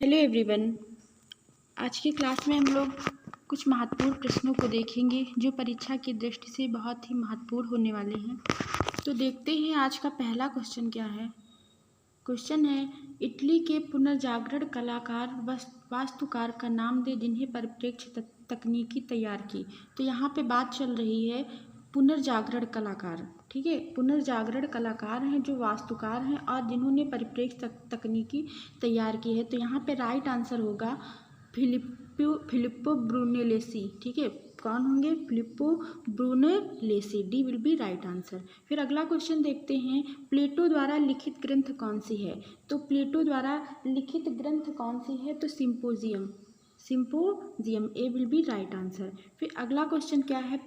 Hello everyone. आज की class में हम लोग कुछ महत्वपूर्ण प्रश्नों को देखेंगे जो परीक्षा की दृष्टि से बहुत ही महत्वपूर्ण होने वाले हैं। तो देखते हैं आज का पहला क्वेश्चन क्या है। क्वेश्चन है, इटली के पुनर्जागरण कलाकार वास्तुकार का नाम दे जिन्हें परिप्रेक्ष्य तकनीकी तैयार की। तो यहाँ पे बात चल रही है पुनर्जागरण कलाकार, ठीक है। पुनर्जागरण कलाकार हैं जो वास्तुकार हैं और जिन्होंने परिप्रेक्ष्य तकनीकी तैयार की है। तो यहाँ पे राइट आंसर होगा फिलिप्पो ब्रूनेलेसी, ठीक है। कौन होंगे? Filippo Brunelleschi. D will be right answer. फिर अगला क्वेश्चन देखते हैं, प्लेटो द्वारा लिखित ग्रंथ कौन सी है। तो प्लेटो द्वारा लिखित ग्रंथ कौन सी है? तो symposium, A will be right answer. फिर अगला क्वेश्चन क्या है,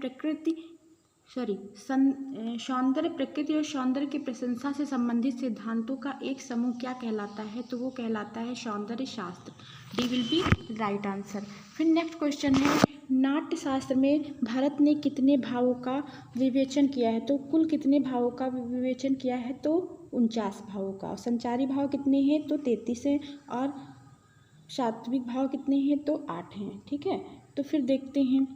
सौंदर्य, प्रकृति और सौंदर्य की प्रशंसा से संबंधित सिद्धांतों का एक समूह क्या कहलाता है? तो वो कहलाता है सौंदर्य शास्त्र। D will be right answer. फिर नेक्स्ट क्वेश्चन है, नाट्य शास्त्र में भारत ने कितने भावों का विवेचन किया है? तो कुल कितने भावों का विवेचन किया है? तो 49 भावों का। और संचारी भाव कितने हैं? तो 33 हैं। और सात्विक भाव कितने हैं? तो 8 हैं, ठीक है। तो फिर देखते हैं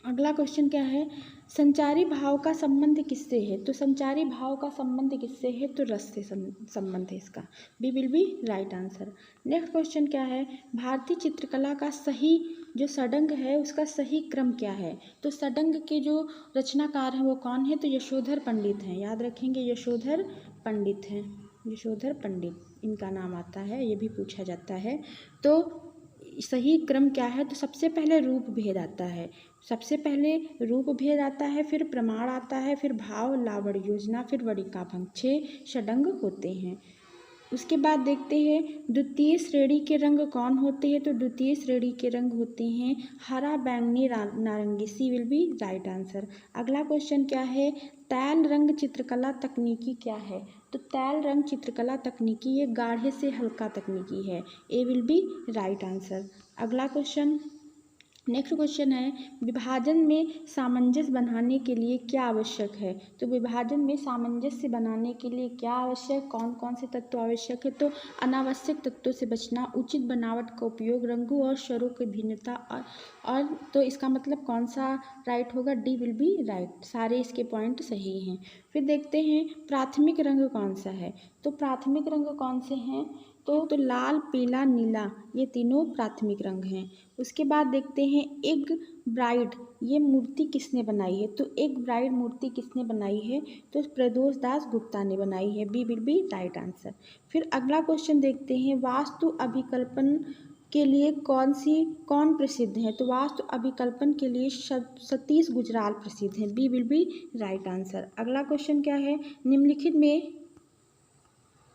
अगला क्वेश्चन क्या है, संचारी भाव का संबंध किससे है? तो संचारी भाव का संबंध किससे है? तो रस से संबंध है इसका। B will be right answer. Next question क्या है, भारतीय चित्रकला का सही जो षडंग है उसका सही क्रम क्या है? तो षडंग के जो रचनाकार हैं वो कौन है? तो यशोधर पंडित हैं। याद रखेंगे, यशोधर पंडित हैं। यशोधर पंडित इनका नाम आता है, ये भी पूछा जाता है। तो सही क्रम क्या है? तो सबसे पहले रूप भेद आता है, फिर प्रमाण आता है, फिर भाव, लावण्य योजना, फिर वणिकाभंग। 6 षडंग होते हैं। उसके बाद देखते हैं द्वितीय श्रेणी के रंग कौन होते हैं? तो द्वितीय श्रेणी के रंग होते हैं हरा, बैंगनी, नारंगी। सी विल बी राइट आंसर। अगला क्वेश्चन क्या है, तैल रंग चित्रकला तकनीकी क्या है? तो तैल रंग चित्रकला तकनीकी ये गाढ़े से हल्का तकनीकी है। A will be right answer. अगला क्वेश्चन, नेक्स्ट क्वेश्चन है, विभाजन में सामंजस्य बनाने के लिए क्या आवश्यक है? तो विभाजन में सामंजस्य बनाने के लिए क्या आवश्यक, कौन कौन से तत्व आवश्यक है? तो अनावश्यक तत्वों से बचना, उचित बनावट का उपयोग, रंगों और स्वरों की भिन्नता और तो इसका मतलब कौन सा राइट होगा? D will be right. सारे इसके पॉइंट सही हैं। फिर देखते हैं प्राथमिक रंग कौन सा है? तो प्राथमिक रंग कौन से हैं? तो लाल, पीला, नीला ये तीनों प्राथमिक रंग हैं। उसके बाद देखते हैं एग ब्राइड ये मूर्ति किसने बनाई है? तो एग ब्राइड मूर्ति किसने बनाई है? तो प्रदोष दास गुप्ता ने बनाई है। B will be right answer. फिर अगला क्वेश्चन देखते हैं, वास्तु अभिकल्पन के लिए कौन प्रसिद्ध है? तो वास्तु अभिकल्पन के लिए सतीश गुजराल प्रसिद्ध हैं। B will be right answer. अगला क्वेश्चन क्या है,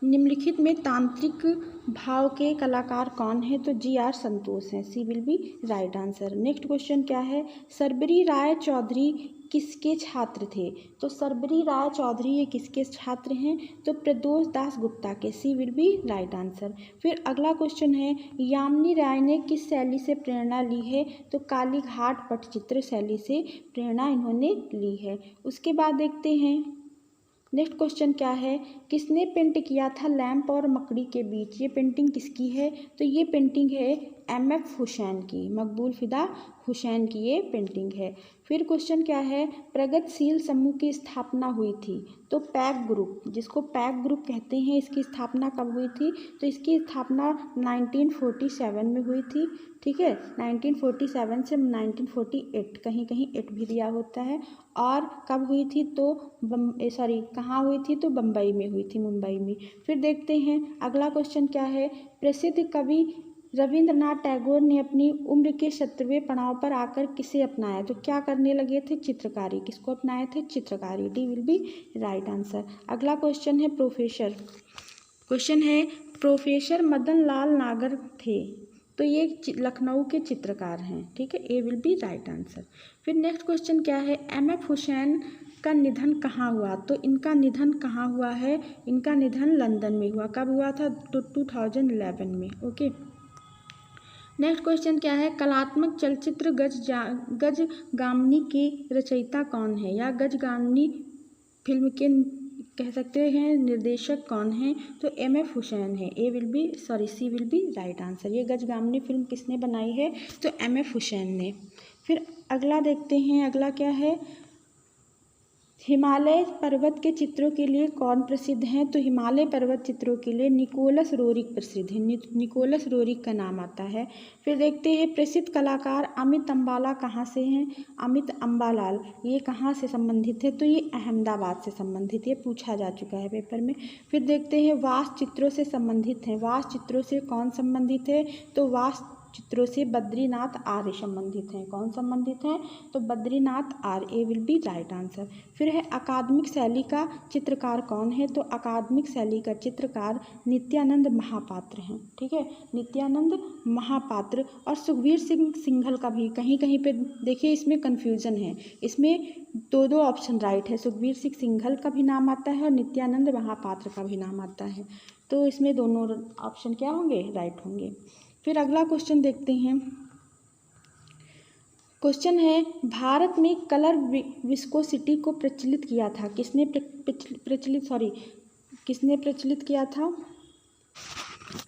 निम्नलिखित में तांत्रिक भाव के कलाकार कौन है? तो जी.आर. संतोष हैं। C will be right answer. Next question क्या है, सरबरी राय चौधरी किसके छात्र थे? तो सरबरी राय चौधरी ये किसके छात्र हैं? तो प्रदोष दास गुप्ता के। सी विल बी राइट आंसर। फिर अगला क्वेश्चन है, यामिनी राय ने किस शैली से प्रेरणा ली है? तो कालीघाट पटचित्र शैली से प्रेरणा इन्होंने ली है। उसके बाद देखते हैं नेक्स्ट क्वेश्चन क्या है, किसने पेंट किया था लैंप और मकड़ी के बीच? ये पेंटिंग किसकी है? तो ये पेंटिंग है M.F. हुसैन की, मकबूल फिदा हुसैन की ये पेंटिंग है। फिर क्वेश्चन क्या है, प्रगतिशील समूह की स्थापना हुई थी? तो पैक ग्रुप, जिसको पैक ग्रुप कहते हैं, इसकी स्थापना कब हुई थी? तो इसकी स्थापना 1947 में हुई थी, ठीक है। 1947 से 1948, कहीं कहीं 8 भी दिया होता है। और कब हुई थी? तो कहाँ हुई थी? तो बम्बई में हुई थी, मुंबई में। फिर देखते हैं अगला क्वेश्चन क्या है, प्रसिद्ध कवि रविंद्रनाथ टैगोर ने अपनी उम्र के 70वें पड़ाव पर आकर किसे अपनाया? तो क्या करने लगे थे? चित्रकारी। किसको अपनाए थे? चित्रकारी। D will be right answer. अगला क्वेश्चन है प्रोफेसर मदन लाल नागर थे? तो ये लखनऊ के चित्रकार हैं, ठीक है। A will be right answer. फिर नेक्स्ट क्वेश्चन क्या है, M.F. हुसैन का निधन कहाँ हुआ? तो इनका निधन कहाँ हुआ है? इनका निधन लंदन में हुआ। कब हुआ था? तो 2011 में, ओके। नेक्स्ट क्वेश्चन क्या है, कलात्मक चलचित्र गजगामिनी की रचयिता कौन है? या गजगामिनी फिल्म के कह सकते हैं निर्देशक कौन है, तो एम.एफ. हुसैन है। सी विल बी राइट आंसर। ये गजगामनी फिल्म किसने बनाई है, तो एम.एफ. हुसैन ने। फिर अगला देखते हैं, अगला क्या है, हिमालय पर्वत के चित्रों के लिए कौन प्रसिद्ध हैं, तो हिमालय पर्वत चित्रों के लिए निकोलस रोरिक प्रसिद्ध है। निकोलस रोरिक का नाम आता है। फिर देखते हैं प्रसिद्ध कलाकार अमित अम्बाला कहाँ से हैं, अमित अम्बालाल ये कहाँ से संबंधित है, तो ये अहमदाबाद से संबंधित, ये पूछा जा चुका है पेपर में। फिर देखते हैं वास्तु चित्रों से संबंधित हैं, वास्तु चित्रों से कौन संबंधित है, तो वास्तु चित्रों से बद्रीनाथ आर्य संबंधित हैं। कौन संबंधित हैं, तो बद्रीनाथ आर्य, ए विल बी राइट आंसर। फिर है अकादमिक शैली का चित्रकार कौन है, तो अकादमिक शैली का चित्रकार नित्यानंद महापात्र हैं। ठीक है, नित्यानंद महापात्र। और सुखबीर सिंह सिंघल का भी कहीं कहीं पे देखिए इसमें कन्फ्यूजन है, इसमें दो ऑप्शन राइट है, सुखबीर सिंह सिंघल का भी नाम आता है और नित्यानंद महापात्र का भी नाम आता है, तो इसमें दोनों ऑप्शन क्या होंगे, राइट होंगे। फिर अगला क्वेश्चन देखते हैं। क्वेश्चन है भारत में कलर विस्कोसिटी को प्रचलित किया था, किसने प्रचलित किया था।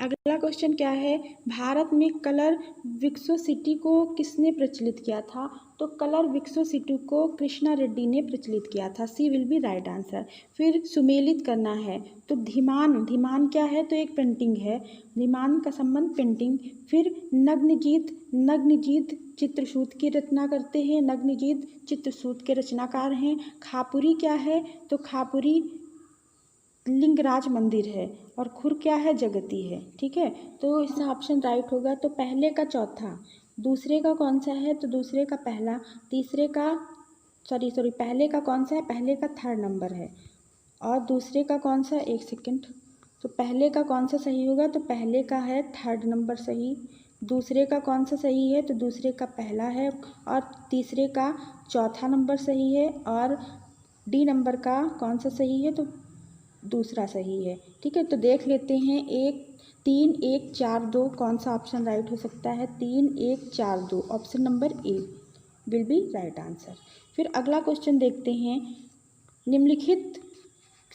अगला क्वेश्चन क्या है, भारत में कलर विस्कोसिटी को किसने प्रचलित किया था, तो कलर विस्कोसिटी को कृष्णा रेड्डी ने प्रचलित किया था। सी विल बी राइट आंसर। फिर सुमेलित करना है, तो धीमान क्या है, तो एक पेंटिंग है, धीमान का संबंध पेंटिंग। फिर नग्नजीत चित्रसूत की रचना करते हैं, नग्नजीत चित्रसूत के रचनाकार हैं। खापुरी क्या है, तो खापुरी लिंगराज मंदिर है, और खुर क्या है, जगती है। ठीक है, तो इसका ऑप्शन राइट होगा। तो पहले का चौथा, दूसरे का कौन सा है, तो दूसरे का पहला, तीसरे का पहले का कौन सा है, पहले का थर्ड नंबर है, और दूसरे का कौन सा, एक सेकंड, तो पहले का कौन सा सही होगा, तो पहले का है थर्ड नंबर सही। दूसरे का कौन सा सही है, तो दूसरे का पहला है, और तीसरे का चौथा नंबर सही है, और डी नंबर का कौन सा सही है, तो दूसरा सही है। ठीक है, तो देख लेते हैं 3 1 4 2 कौन सा ऑप्शन राइट हो सकता है, 3 1 4 2 option number A will be right answer. फिर अगला क्वेश्चन देखते हैं, निम्नलिखित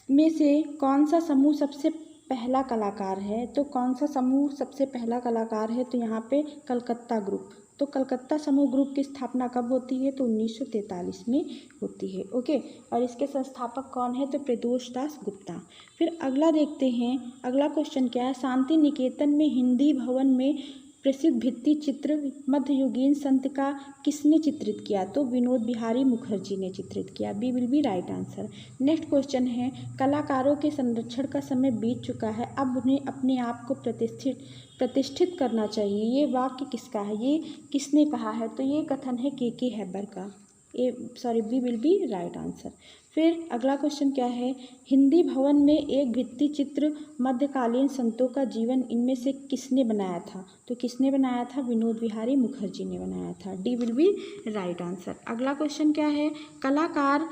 में से कौन सा समूह सबसे पहला कलाकार है, तो कौन सा समूह सबसे पहला कलाकार है, तो यहाँ पे कलकत्ता ग्रुप। तो कलकत्ता समूह ग्रुप की स्थापना कब होती है, तो 1943 में होती है। ओके, और इसके संस्थापक कौन है, तो प्रदोष दास गुप्ता। फिर अगला देखते हैं, अगला क्वेश्चन क्या है, शांति निकेतन में हिंदी भवन में प्रसिद्ध भित्ति चित्र मध्ययुगीन संत का किसने चित्रित किया, तो विनोद बिहारी मुखर्जी ने चित्रित किया। B will be right answer. Next question है, कलाकारों के संरक्षण का समय बीत चुका है, अब उन्हें अपने आप को प्रतिष्ठित करना चाहिए, ये वाक्य किसका है, ये किसने कहा है, तो ये कथन है के हैबर का। B will be right answer. फिर अगला क्वेश्चन क्या है, हिंदी भवन में एक भित्ति चित्र मध्यकालीन संतों का जीवन इनमें से किसने बनाया था, तो किसने बनाया था, विनोद बिहारी मुखर्जी ने बनाया था। D will be right answer. अगला क्वेश्चन क्या है, कलाकार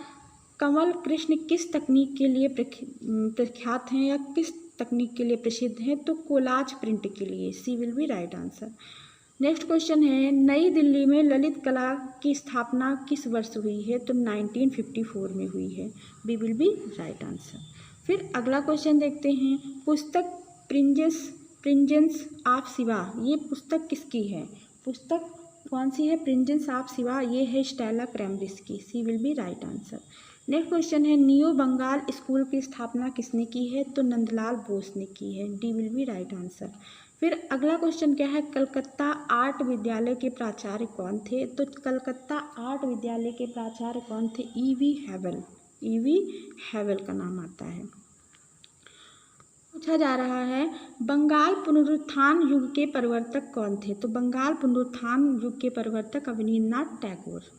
कमल कृष्ण किस तकनीक के लिए प्रख्यात हैं या किस तकनीक के लिए प्रसिद्ध हैं, तो कोलाज प्रिंट के लिए। C will be right answer. Next question है, नई दिल्ली में ललित कला की स्थापना किस वर्ष हुई है, तो 1954 में हुई है। B will be right answer. फिर अगला क्वेश्चन देखते हैं, पुस्तक प्रिंजेंस ऑफ शिवा, ये पुस्तक किसकी है, पुस्तक कौन सी है, प्रिंजेंस ऑफ शिवा, ये है स्टेला क्रैमब्रिज की। C will be right answer. Next question है, न्यू बंगाल स्कूल की स्थापना किसने की है, तो नंदलाल बोस ने की है। D will be right answer. फिर अगला क्वेश्चन क्या है, कलकत्ता आर्ट विद्यालय के प्राचार्य कौन थे, तो कलकत्ता आर्ट विद्यालय के प्राचार्य कौन थे, ईवी हैवल का नाम आता है। पूछा जा रहा है, बंगाल पुनरुत्थान युग के प्रवर्तक कौन थे, तो बंगाल पुनरुत्थान युग के प्रवर्तक अवनींद्रनाथ टैगोर।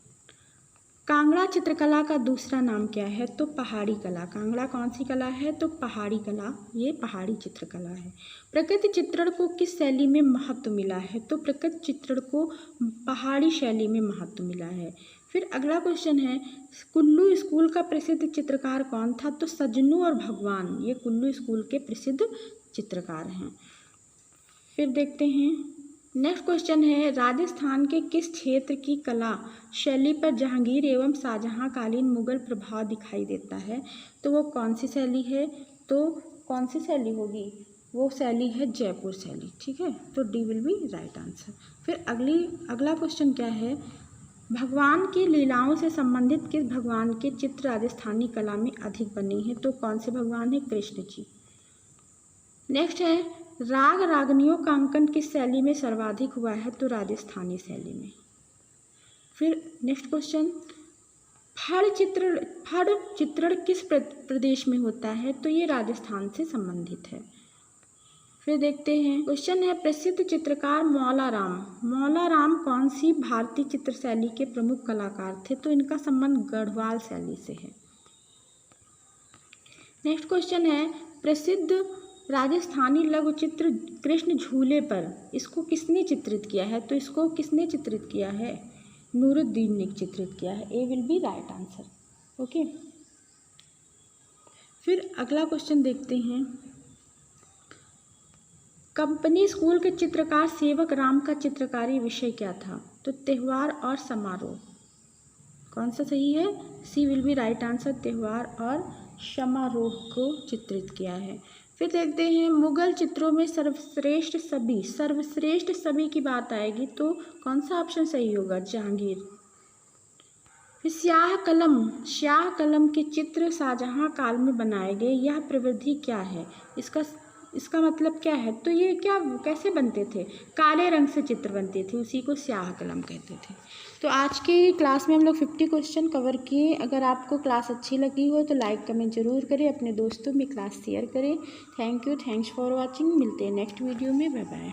कांगड़ा चित्रकला का दूसरा नाम क्या है, तो पहाड़ी कला। कांगड़ा कौन सी कला है, तो पहाड़ी कला, ये पहाड़ी चित्रकला है। प्रकृति चित्रण को किस शैली में महत्व मिला है, तो प्रकृति चित्रण को पहाड़ी शैली में महत्व मिला है। फिर अगला क्वेश्चन है, कुल्लू स्कूल का प्रसिद्ध चित्रकार कौन था, तो सजनू और भगवान, ये कुल्लू स्कूल के प्रसिद्ध चित्रकार हैं। फिर देखते हैं, नेक्स्ट क्वेश्चन है, राजस्थान के किस क्षेत्र की कला शैली पर जहांगीर एवं शाहजहां कालीन मुगल प्रभाव दिखाई देता है? तो वो कौन सी शैली है? तो कौन सी शैली होगी? वो शैली है जयपुर शैली। ठीक है, तो D will be right answer. फिर अगला क्वेश्चन क्या है, भगवान की लीलाओं से संबंधित किस भगवान के चित्र राजस्थानी कला में अधिक बने हैं? तो कौन से भगवान है? कृष्ण जी। नेक्स्ट है, राग रागनियों का अंकन किस शैली में सर्वाधिक हुआ है? तो राजस्थानी शैली में। फिर नेक्स्ट क्वेश्चन, फड़ चित्रण किस प्रदेश में होता है? तो ये राजस्थान से संबंधित है। फिर देखते हैं, क्वेश्चन है, प्रसिद्ध चित्रकार मौला राम कौन सी भारतीय चित्र शैली के प्रमुख कलाकार थे? तो इनका संबंध गढ़वाल शैली से है। नेक्स्ट क्वेश्चन है, प्रसिद्ध राजस्थानी लघु चित्र कृष्ण झूले पर, इसको किसने चित्रित किया है? तो इसको किसने चित्रित किया है? नूरुद्दीन ने चित्रित किया है। A will be right answer. Okay, फिर अगला क्वेश्चन देखते हैं, कंपनी स्कूल के चित्रकार सेवक राम का चित्रकारी विषय क्या था? तो त्योहार और समारोह। कौन सा सही है? सी विल बी राइट आंसर, त्योहार और समारोह को चित्रित किया है। फिर देखते हैं, मुगल चित्रों में सर्वश्रेष्ठ सभी की बात आएगी तो कौन सा ऑप्शन सही होगा? जहांगीर। फिर स्याह कलम के चित्र शाहजहां काल में बनाए गए, यह प्रवृत्ति क्या है? इसका मतलब क्या है? तो ये कैसे बनते थे? काले रंग से चित्र बनते थे, उसी को स्याह कलम कहते थे। तो आज की क्लास में हम लोग 50 क्वेश्चन कवर किए। अगर आपको क्लास अच्छी लगी हो तो लाइक कमेंट जरूर करें, अपने दोस्तों में क्लास शेयर करें। Thank you, thanks for watching. मिलते हैं नेक्स्ट वीडियो में। Bye bye.